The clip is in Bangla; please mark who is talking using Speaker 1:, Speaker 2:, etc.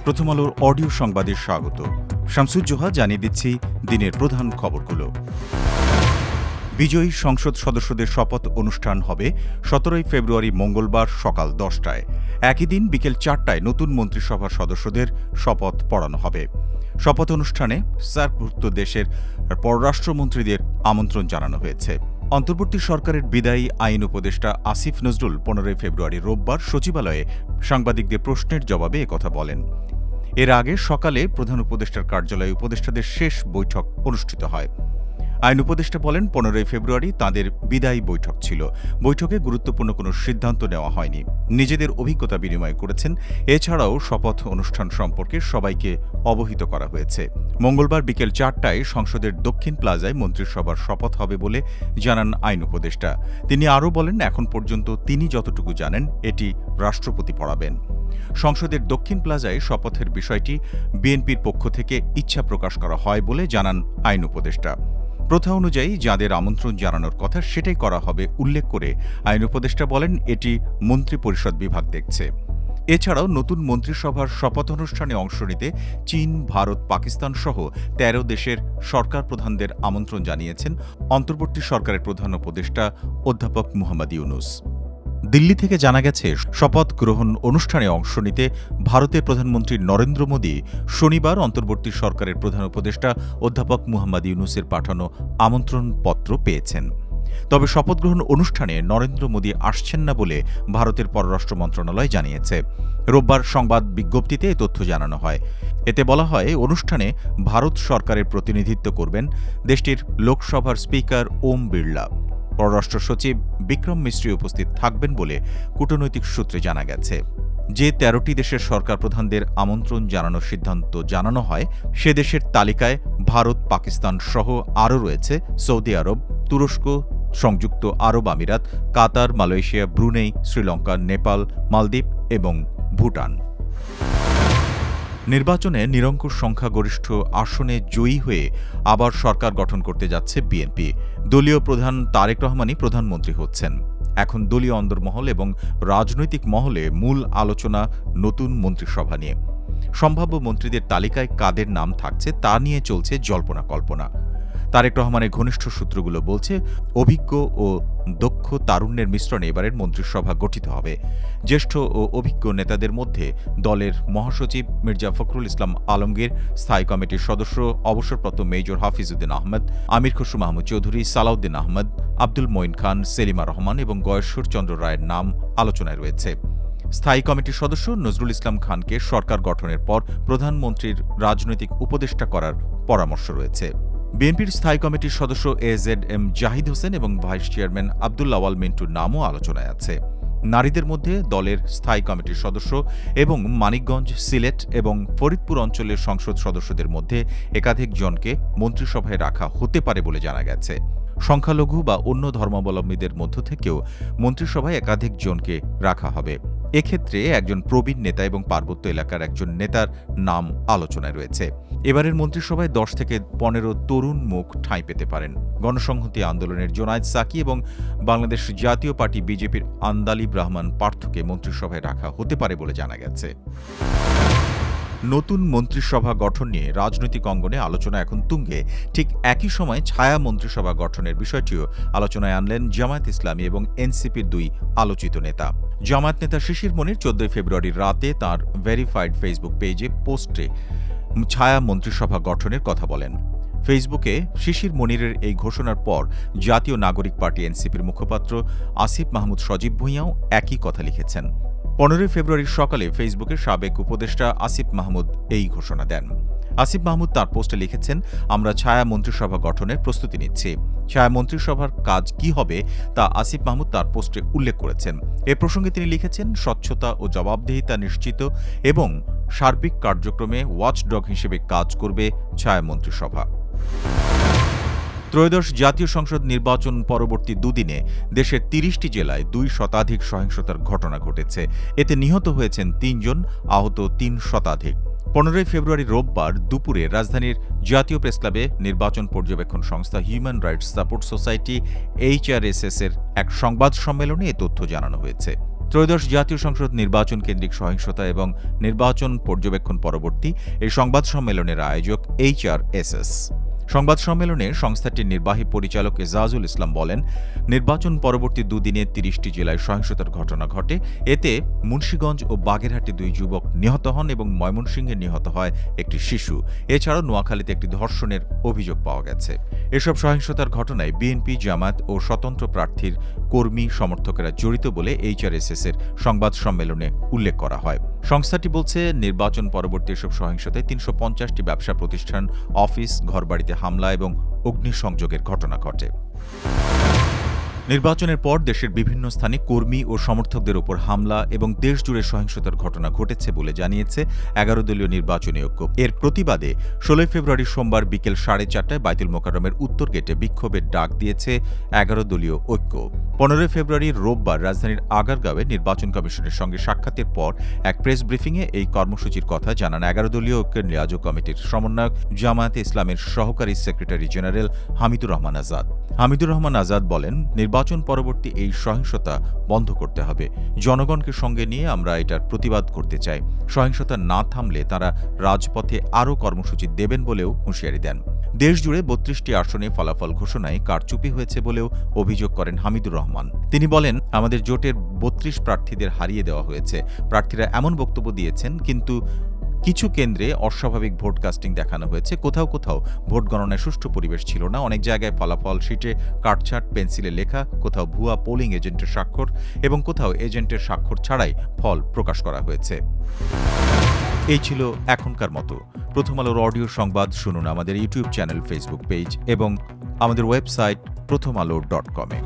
Speaker 1: প্রথম আলোর অডিও সংবাদে স্বাগত। শামসুজ্জোহা জানিয়ে দিচ্ছি দিনের প্রধান খবরগুলো। বিজয়ী সংসদ সদস্যদের শপথ অনুষ্ঠান হবে ১৭ ফেব্রুয়ারি মঙ্গলবার সকাল ১০টায়। একই দিন বিকেল ৪টায় নতুন মন্ত্রিসভার সদস্যদের শপথ পড়ানো হবে। শপথ অনুষ্ঠানে সার্কভুক্ত দেশের পররাষ্ট্রমন্ত্রীদের আমন্ত্রণ জানানো হয়েছে। অন্তর্বর্তী সরকারের বিদায়ী আইন উপদেষ্টা আসিফ নজরুল ১৫ ফেব্রুয়ারি রোববার সচিবালয়ে সাংবাদিকদের প্রশ্নের জবাবে একথা বলেন। এর আগে সকালে প্রধান উপদেষ্টার কার্যালয়ে উপদেষ্টাদের শেষ বৈঠক অনুষ্ঠিত হয়। আইন উপদেষ্টা বলেন, ১৫ ফেব্রুয়ারি তাঁদের বিদায়ী বৈঠক ছিল। বৈঠকে গুরুত্বপূর্ণ কোনো সিদ্ধান্ত নেওয়া হয়নি। নিজেদের অভিজ্ঞতা বিনিময় করেছেন। এছাড়াও শপথ অনুষ্ঠান সম্পর্কে সবাইকে অবহিত করা হয়েছে। মঙ্গলবার বিকেল ৪টায় সংসদের দক্ষিণ প্লাজায় মন্ত্রিসভার শপথ হবে বলে জানান আইন উপদেষ্টা। তিনি আরও বলেন, এখন পর্যন্ত তিনি যতটুকু জানেন এটি রাষ্ট্রপতি পড়াবেন। সংসদের দক্ষিণ প্লাজায় শপথের বিষয়টি বিএনপির পক্ষ থেকে ইচ্ছা প্রকাশ করা হয় বলে জানান আইন উপদেষ্টা। প্রথা অনুযায়ী যাঁদের আমন্ত্রণ জানানোর কথা সেটাই করা হবে উল্লেখ করে আইন উপদেষ্টা বলেন, এটি মন্ত্রিপরিষদ বিভাগ দেখছে। এছাড়াও নতুন মন্ত্রিসভার শপথ অনুষ্ঠানে অংশ নিতে চীন, ভারত, পাকিস্তান সহ ১৩ দেশের সরকার প্রধানদের আমন্ত্রণ জানিয়েছেন অন্তর্বর্তী সরকারের প্রধান উপদেষ্টা অধ্যাপক মুহাম্মদ ইউনূস। দিল্লি থেকে জানা গেছে, শপথ গ্রহণ অনুষ্ঠানে অংশ নিতে ভারতের প্রধানমন্ত্রী নরেন্দ্র মোদী শনিবার অন্তর্বর্তী সরকারের প্রধান উপদেষ্টা অধ্যাপক মুহাম্মদ ইউনূসের পাঠানো আমন্ত্রণপত্র পেয়েছেন। তবে শপথ গ্রহণ অনুষ্ঠানে নরেন্দ্র মোদী আসছেন না বলে ভারতের পররাষ্ট্র মন্ত্রণালয় জানিয়েছে। রোববার সংবাদ বিজ্ঞপ্তিতে এ তথ্য জানানো হয়। এতে বলা হয়, অনুষ্ঠানে ভারত সরকারের প্রতিনিধিত্ব করবেন দেশটির লোকসভার স্পিকার ওম বিড়লা। পররাষ্ট্র সচিব বিক্রম মিশ্রি উপস্থিত থাকবেন বলে কূটনৈতিক সূত্রে জানা গেছে। যে ১৩টি দেশের সরকার প্রধানদের আমন্ত্রণ জানানোর সিদ্ধান্ত জানানো হয়, সে দেশের তালিকায় ভারত, পাকিস্তান সহ আরও রয়েছে সৌদি আরব, তুরস্ক, সংযুক্ত আরব আমিরাত, কাতার, মালয়েশিয়া, ব্রুনেই, শ্রীলঙ্কা, নেপাল, মালদ্বীপ এবং ভুটান। নির্বাচনে নিরঙ্কুশ সংখ্যাগরিষ্ঠ আসনে জয়ী হয়ে আবার সরকার গঠন করতে যাচ্ছে বিএনপি। দলীয় প্রধান তারেক রহমানই প্রধানমন্ত্রী হচ্ছেন। এখন দলীয় অন্দরমহল এবং রাজনৈতিক মহলে মূল আলোচনা নতুন মন্ত্রিসভা নিয়ে। সম্ভাব্য মন্ত্রীদের তালিকায় কাদের নাম থাকছে তা নিয়ে চলছে জল্পনা কল্পনা। তারেক রহমানের ঘনিষ্ঠ সূত্রগুলো বলছে, অভিজ্ঞ ও দক্ষ তারুণ্যের মিশ্রণে এবারের মন্ত্রিসভা গঠিত হবে। জ্যেষ্ঠ ও অভিজ্ঞ নেতাদের মধ্যে দলের মহাসচিব মির্জা ফখরুল ইসলাম আলমগীর, স্থায়ী কমিটির সদস্য অবসরপ্রাপ্ত মেজর হাফিজউদ্দিন আহমেদ, আমির খসরু মাহমুদ চৌধুরী, সালাউদ্দিন আহমেদ, আব্দুল মঈন খান, সেলিমা রহমান এবং গয়েশ্বর চন্দ্র রায়ের নাম আলোচনায় রয়েছে। স্থায়ী কমিটির সদস্য নজরুল ইসলাম খানকে সরকার গঠনের পর প্রধানমন্ত্রীর রাজনৈতিক উপদেষ্টা করার পরামর্শ রয়েছে। বিএনপির স্থায়ী কমিটির সদস্য এজেড-এম জাহিদ হোসেন এবং ভাইস চেয়ারম্যান আব্দুল আওয়াল মিন্টুর নামও আলোচনায় আছে। নারীদের মধ্যে দলের স্থায়ী কমিটির সদস্য এবং মানিকগঞ্জ, সিলেট এবং ফরিদপুর অঞ্চলের সংসদ সদস্যদের মধ্যে একাধিক জনকে মন্ত্রিসভায় রাখা হতে পারে বলে জানা গেছে। সংখ্যালঘু বা অন্য ধর্মাবলম্বীদের মধ্য থেকেও মন্ত্রিসভায় একাধিক জনকে রাখা হবে। এক্ষেত্রে একজন প্রবীণ নেতা এবং পার্বত্য এলাকার একজন নেতার নাম আলোচনায় রয়েছে। এবারের মন্ত্রিসভায় ১০ থেকে ১৫ তরুণ মুখ ঠাঁই পেতে পারেন। গণসংহতি আন্দোলনের জোনায়েদ সাকি এবং বাংলাদেশ জাতীয় পার্টি বিজেপির আন্দালিব রহমান পার্থকে মন্ত্রিসভায় রাখা হতে পারে বলে জানা গেছে। নতুন মন্ত্রিসভা গঠন নিয়ে রাজনৈতিক অঙ্গনে আলোচনা এখন তুঙ্গে। ঠিক একই সময় ছায়া মন্ত্রিসভা গঠনের বিষয়টিও আলোচনায় আনলেন জামায়াত ইসলামী এবং এনসিপির দুই আলোচিত নেতা। জামায়াত নেতা শিশির মনির ১৪ ফেব্রুয়ারি রাতে তাঁর ভেরিফাইড ফেসবুক পেজে পোস্টে ছায়া মন্ত্রিসভা গঠনের কথা বলেন। ফেসবুকে শিশির মনিরের এই ঘোষণার পর জাতীয় নাগরিক পার্টি এনসিপির মুখপাত্র আসিফ মাহমুদ সজীব ভুঁইয়াও একই কথা লিখেছেন। ১৫ ফেব্রুয়ারির সকালে ফেসবুকের সাবেক উপদেষ্টা আসিফ মাহমুদ এই ঘোষণা দেন। আসিফ মাহমুদ তাঁর পোস্টে লিখেছেন, আমরা ছায়া মন্ত্রিসভা গঠনের প্রস্তুতি নিচ্ছি। ছায়া মন্ত্রিসভার কাজ কি হবে তা আসিফ মাহমুদ তাঁর পোস্টে উল্লেখ করেছেন। এ প্রসঙ্গে তিনি লিখেছেন, স্বচ্ছতা ও জবাবদিহিতা নিশ্চিত এবং সার্বিক কার্যক্রমে ওয়াচডগ হিসেবে কাজ করবে ছায়া মন্ত্রিসভা। ত্রয়োদশ জাতীয় সংসদ নির্বাচন পরবর্তী দুদিনে দেশের ৩০টি জেলায় ২ শতাধিক সহিংসতার ঘটনা ঘটেছে। এতে নিহত হয়েছেন ৩ জন, আহত ৩ শতাধিক। ১৫ ফেব্রুয়ারি রোববার দুপুরে রাজধানীর জাতীয় প্রেসক্লাবে নির্বাচন পর্যবেক্ষণ সংস্থা human rights support society HRSS এর এক সংবাদ সম্মেলনে এ তথ্য জানানো হয়েছে। ত্রয়োদশ জাতীয় সংসদ নির্বাচন কেন্দ্রিক সহিংসতা এবং নির্বাচন পর্যবেক্ষণ পরবর্তী এই সংবাদ সম্মেলনের আয়োজক HRSS। সংবাদ সম্মেলনে সংস্থাটির নির্বাহী পরিচালক এজাজুল ইসলাম বলেন, নির্বাচন পরবর্তী দুদিনে ৩০টি জেলায় সহিংসতার ঘটনা ঘটে। এতে মুন্সিগঞ্জ ও বাগেরহাটে ২ যুবক নিহত হন এবং ময়মনসিংহে নিহত হয় একটি শিশু। এছাড়াও নোয়াখালীতে একটি ধর্ষণের অভিযোগ পাওয়া গেছে। এসব সহিংসতার ঘটনায় বিএনপি, জামায়াত ও স্বতন্ত্র প্রার্থীর কর্মী সমর্থকেরা জড়িত বলে HRSS এর সংবাদ সম্মেলনে উল্লেখ করা হয়। সংস্থাটি বলছে, নির্বাচন পরবর্তী এসব সহিংসতায় ৩৫০টি ব্যবসা প্রতিষ্ঠান, অফিস, ঘরবাড়িতে হামলা এবং অগ্নিসংযোগের ঘটনা ঘটে। নির্বাচনের পর দেশের বিভিন্ন স্থানে কর্মী ও সমর্থকদের ওপর হামলা এবং দেশজুড়ে সহিংসতার ঘটনা ঘটেছে বলে জানিয়েছে ১১ দলীয় নির্বাচনী ঐক্য। এর প্রতিবাদে ১৬ ফেব্রুয়ারি সোমবার বিকেল ৪:৩০টায় বায়তুল মোকাররমের উত্তর গেটে বিক্ষোভের ডাক দিয়েছে ১১ দলীয় ঐক্য। ১৫ ফেব্রুয়ারি রোববার রাজধানীর আগারগাঁওয়ে নির্বাচন কমিশনের সঙ্গে সাক্ষাতের পর এক প্রেস ব্রিফিংয়ে এই কর্মসূচির কথা জানান ১১ দলীয় ঐক্যের নির্বাচক কমিটির সমন্বয়ক জামায়াতে ইসলামের সহকারী সেক্রেটারি জেনারেল হামিদুর রহমান আজাদ। হামিদুর রহমান আজাদ বলেন, নির্বাচন পরবর্তী এই সহিংসতা বন্ধ করতে হবে। জনগণকে সঙ্গে নিয়ে আমরা এটার প্রতিবাদ করতে চাই। সহিংসতা না থামলে তারা রাজপথে আরও কর্মসূচি দেবেন বলেও হুঁশিয়ারি দেন। দেশজুড়ে ৩২টি আসনে ফলাফল ঘোষণায় কারচুপি হয়েছে বলেও অভিযোগ করেন হামিদুর রহমান। তিনি বলেন, আমাদের জোটের ৩২ প্রার্থীদের হারিয়ে দেওয়া হয়েছে। প্রার্থীরা এমন বক্তব্য দিয়েছেন, কিন্তু কিছু কেন্দ্রে অস্বাভাবিক ভোট কাস্টিং দেখানো হয়েছে। কোথাও কোথাও ভোট গণনায় সুষ্ঠু পরিবেশ ছিল না। অনেক জায়গায় ফলাফল শিটে কাটছাঁট, পেন্সিলে লেখা, কোথাও ভুয়া পোলিং এজেন্টের স্বাক্ষর এবং কোথাও এজেন্টের স্বাক্ষর ছাড়াই ফল প্রকাশ করা হয়েছে। এই ছিল এখনকার মতো। প্রথম আলোর অডিও সংবাদ শুনুন আমাদের ইউটিউব চ্যানেল, ফেসবুক পেজ এবং আমাদের ওয়েবসাইট prothomalo.com-এ।